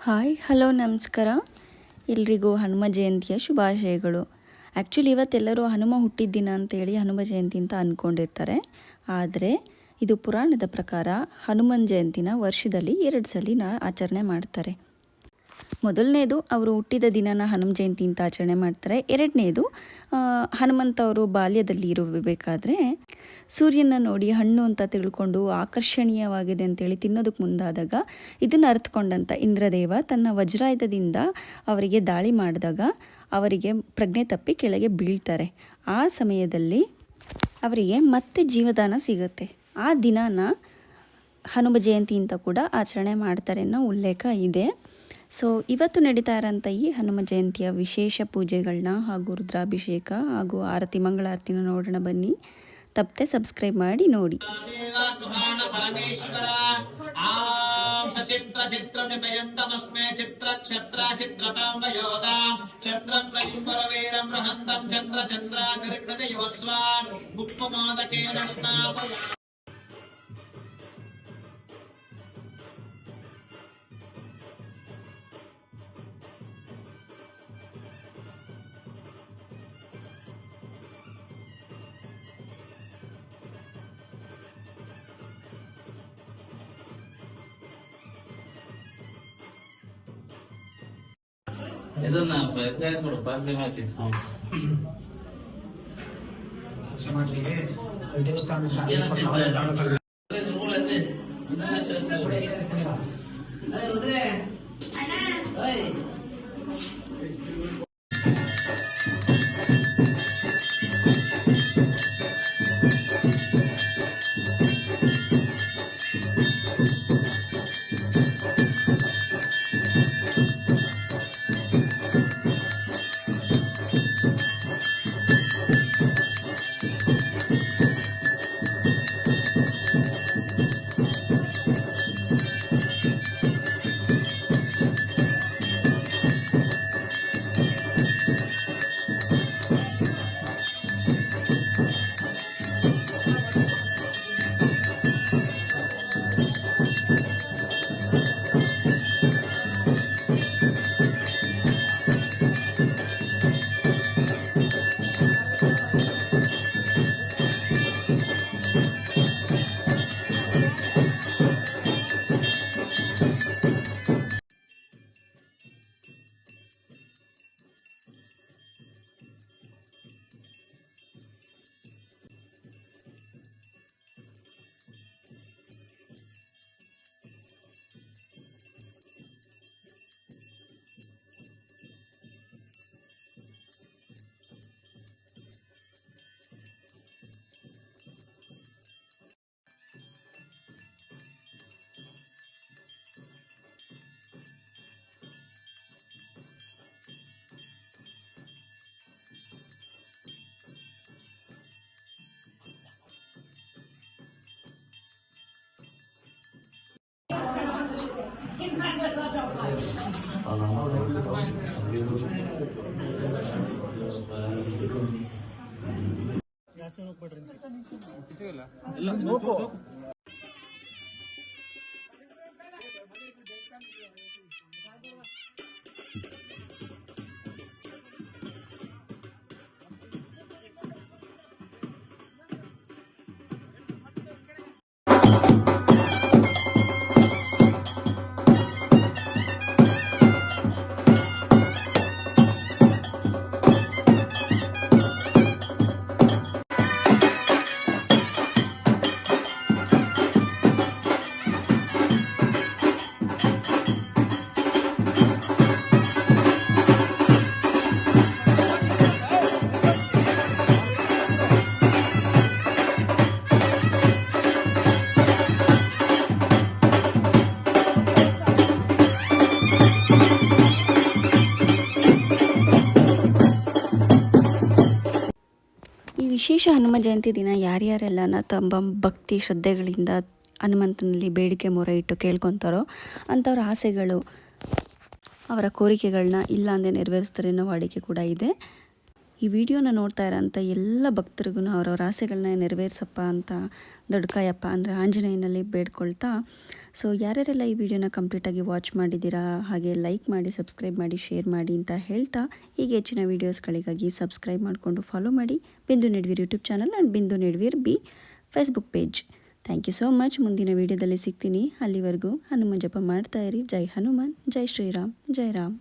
Hi hello ನಮಸ್ಕಾರ. ಎಲ್ರಿಗೂ ಹನುಮ ಜಯಂತಿಯ ಶುಭಾಶಯಗಳು. ಆ್ಯಕ್ಚುಲಿ ಇವತ್ತೆಲ್ಲರೂ ಹನುಮ ಹುಟ್ಟಿದ ದಿನ ಅಂತೇಳಿ ಹನುಮ ಜಯಂತಿ ಅಂತ ಅಂದ್ಕೊಂಡಿರ್ತಾರೆ. ಆದರೆ ಇದು ಪುರಾಣದ ಪ್ರಕಾರ ಹನುಮನ್ ಜಯಂತಿನ ವರ್ಷದಲ್ಲಿ 2 ಸಲ ಆಚರಣೆ ಮಾಡ್ತಾರೆ. ಮೊದಲನೇದು ಅವರು ಹುಟ್ಟಿದ ದಿನನ ಹನುಮ ಜಯಂತಿ ಅಂತ ಆಚರಣೆ ಮಾಡ್ತಾರೆ. ಎರಡನೇದು ಹನುಮಂತವರು ಬಾಲ್ಯದಲ್ಲಿ ಇರಬೇಕಾದ್ರೆ ಸೂರ್ಯನ ನೋಡಿ ಹಣ್ಣು ಅಂತ ತಿಳ್ಕೊಂಡು ಆಕರ್ಷಣೀಯವಾಗಿದೆ ಅಂತೇಳಿ ತಿನ್ನೋದಕ್ಕೆ ಮುಂದಾದಾಗ ಇದನ್ನು ಅರ್ಥಕೊಂಡಂಥ ಇಂದ್ರದೇವ ತನ್ನ ವಜ್ರಾಯುಧದಿಂದ ಅವರಿಗೆ ದಾಳಿ ಮಾಡಿದಾಗ ಅವರಿಗೆ ಪ್ರಜ್ಞೆ ತಪ್ಪಿ ಕೆಳಗೆ ಬೀಳ್ತಾರೆ. ಆ ಸಮಯದಲ್ಲಿ ಅವರಿಗೆ ಮತ್ತೆ ಜೀವದಾನ ಸಿಗುತ್ತೆ. ಆ ದಿನಾನ ಹನುಮ ಜಯಂತಿ ಅಂತ ಕೂಡ ಆಚರಣೆ ಮಾಡ್ತಾರೆ ಅನ್ನೋ ಉಲ್ಲೇಖ ಇದೆ. ಸೊ ಇವತ್ತು ನಡೀತಾ ಇರೋಂಥ ಈ ಹನುಮ ಜಯಂತಿಯ ವಿಶೇಷ ಪೂಜೆಗಳನ್ನ ಹಾಗೂ ರುದ್ರಾಭಿಷೇಕ ಹಾಗೂ ಆರತಿ ಮಂಗಳಾರತಿನ ನೋಡೋಣ ಬನ್ನಿ. ತಪ್ಪದೆ ಸಬ್ಸ್ಕ್ರೈಬ್ ಮಾಡಿ ನೋಡಿ. ಇದನ್ನ ಪ್ರಯತ್ನ ಪಾಲನೆ ಮಾಡ್ತೀನಿ ಸಮಾಜಕ್ಕೆ ದೇವಸ್ಥಾನದ ವಿಶೇಷ ಹನುಮ ಜಯಂತಿ ದಿನ ಯಾರ್ಯಾರೆಲ್ಲ ತಮ್ಮ ಭಕ್ತಿ ಶ್ರದ್ಧೆಗಳಿಂದ ಹನುಮಂತನಲ್ಲಿ ಬೇಡಿಕೆ ಮೊರೆ ಇಟ್ಟು ಕೇಳ್ಕೊತಾರೋ ಅಂಥವ್ರ ಆಸೆಗಳು ಅವರ ಕೋರಿಕೆಗಳನ್ನ ಇಲ್ಲಾಂದೆ ನೆರವೇರಿಸ್ತಾರೆ ಅನ್ನೋ ವಾಡಿಕೆ ಕೂಡ ಇದೆ. ಈ ವಿಡಿಯೋನ ನೋಡ್ತಾ ಇರೋಂಥ ಎಲ್ಲ ಭಕ್ತರಿಗೂ ಅವರವ್ರ ಆಸೆಗಳನ್ನ ನೆರವೇರಿಸಪ್ಪ ಅಂತ ದೊಡ್ಡಕಾಯಪ್ಪ ಅಂದರೆ ಆಂಜನೇಯನಲ್ಲಿ ಬೇಡ್ಕೊಳ್ತಾ, ಸೊ ಯಾರ್ಯಾರೆಲ್ಲ ಈ ವಿಡಿಯೋನ ಕಂಪ್ಲೀಟಾಗಿ ವಾಚ್ ಮಾಡಿದ್ದೀರಾ, ಹಾಗೆ ಲೈಕ್ ಮಾಡಿ, ಸಬ್ಸ್ಕ್ರೈಬ್ ಮಾಡಿ, ಶೇರ್ ಮಾಡಿ ಅಂತ ಹೇಳ್ತಾ, ಹೀಗೆ ಹೆಚ್ಚಿನ ವೀಡಿಯೋಸ್ಗಳಿಗಾಗಿ ಸಬ್ಸ್ಕ್ರೈಬ್ ಮಾಡಿಕೊಂಡು ಫಾಲೋ ಮಾಡಿ ಬಿಂದು ನೆಡ್ವೀರ್ ಯೂಟ್ಯೂಬ್ ಚಾನಲ್ ಆ್ಯಂಡ್ ಬಿಂದು ನೆಡ್ವೀರ್ ಬಿ Facebook page. Thank you so much. ಮುಂದಿನ ವೀಡಿಯೋದಲ್ಲಿ ಸಿಗ್ತೀನಿ. ಅಲ್ಲಿವರೆಗೂ ಹನುಮಾನ್ ಜಪ ಮಾಡ್ತಾ ಇರಿ. ಜೈ ಹನುಮಾನ್, ಜೈ ಶ್ರೀರಾಮ್, ಜೈ ರಾಮ್.